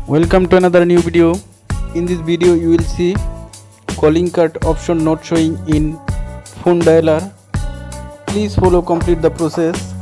Welcome to another new video. In this video you will see calling card option not showing in phone dialer. Please follow complete the process.